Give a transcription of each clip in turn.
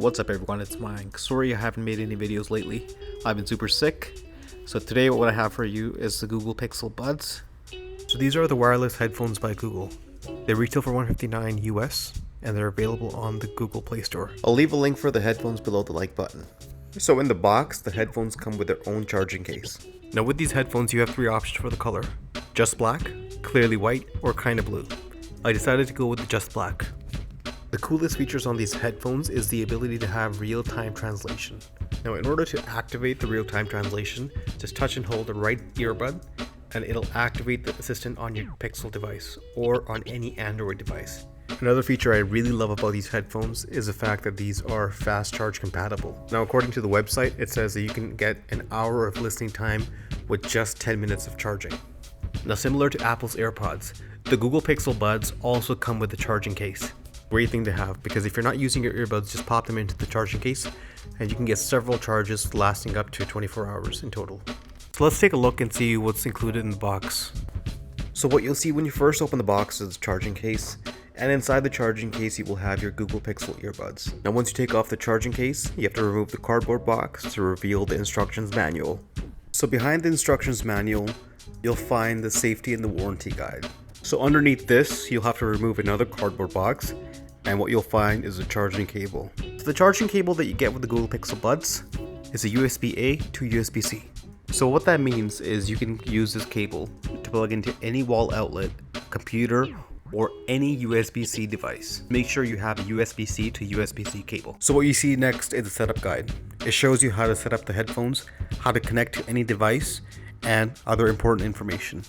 What's up everyone, it's Mike. Sorry I haven't made any videos lately. I've been super sick. So today what I have for you is the Google Pixel Buds. So these are the wireless headphones by Google. They retail for $159 US and they're available on the Google Play Store. I'll leave a link for the headphones below the like button. So in the box, the headphones come with their own charging case. Now with these headphones you have three options for the color. Just black, clearly white, or kinda blue. I decided to go with the just black. The coolest features on these headphones is the ability to have real-time translation. Now in order to activate the real-time translation, just touch and hold the right earbud and it'll activate the assistant on your Pixel device or on any Android device. Another feature I really love about these headphones is the fact that these are fast charge compatible. Now according to the website, it says that you can get an hour of listening time with just 10 minutes of charging. Now similar to Apple's AirPods, the Google Pixel Buds also come with a charging case. Great thing to have, because if you're not using your earbuds, just pop them into the charging case and you can get several charges lasting up to 24 hours in total. So let's take a look and see what's included in the box. So what you'll see when you first open the box is the charging case, and inside the charging case you will have your Google Pixel earbuds. Now once you take off the charging case, you have to remove the cardboard box to reveal the instructions manual. So behind the instructions manual, you'll find the safety and the warranty guide. So underneath this, you'll have to remove another cardboard box, and what you'll find is a charging cable. So the charging cable that you get with the Google Pixel Buds is a USB-A to USB-C. So what that means is you can use this cable to plug into any wall outlet, computer, or any USB-C device. Make sure you have a USB-C to USB-C cable. So what you see next is a setup guide. It shows you how to set up the headphones, how to connect to any device, and other important information.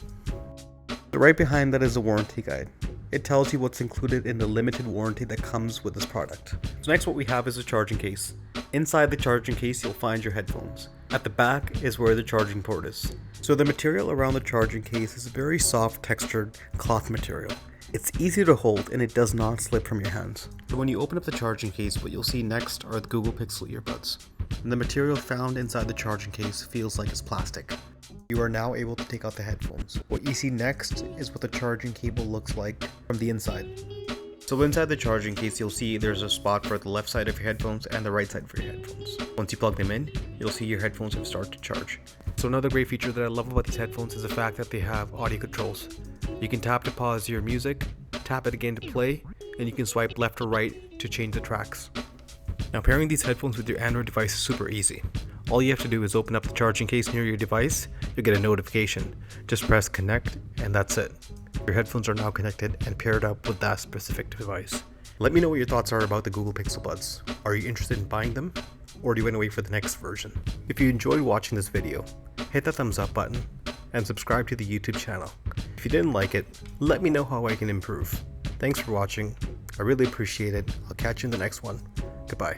So right behind that is a warranty guide. It tells you what's included in the limited warranty that comes with this product. So next what we have is a charging case. Inside the charging case you'll find your headphones. At the back is where the charging port is. So the material around the charging case is a very soft textured cloth material. It's easy to hold and it does not slip from your hands. So when you open up the charging case, what you'll see next are the Google Pixel earbuds. And the material found inside the charging case feels like it's plastic. You are now able to take out the headphones. What you see next is what the charging cable looks like from the inside. So inside the charging case, you'll see there's a spot for the left side of your headphones and the right side for your headphones. Once you plug them in, you'll see your headphones have started to charge. So another great feature that I love about these headphones is the fact that they have audio controls. You can tap to pause your music, tap it again to play, and you can swipe left or right to change the tracks. Now pairing these headphones with your Android device is super easy. All you have to do is open up the charging case near your device, you'll get a notification. Just press connect and that's it. Your headphones are now connected and paired up with that specific device. Let me know what your thoughts are about the Google Pixel Buds. Are you interested in buying them? Or do you want to wait for the next version? If you enjoyed watching this video, hit the thumbs up button and subscribe to the YouTube channel. If you didn't like it, let me know how I can improve. Thanks for watching. I really appreciate it. I'll catch you in the next one. Goodbye.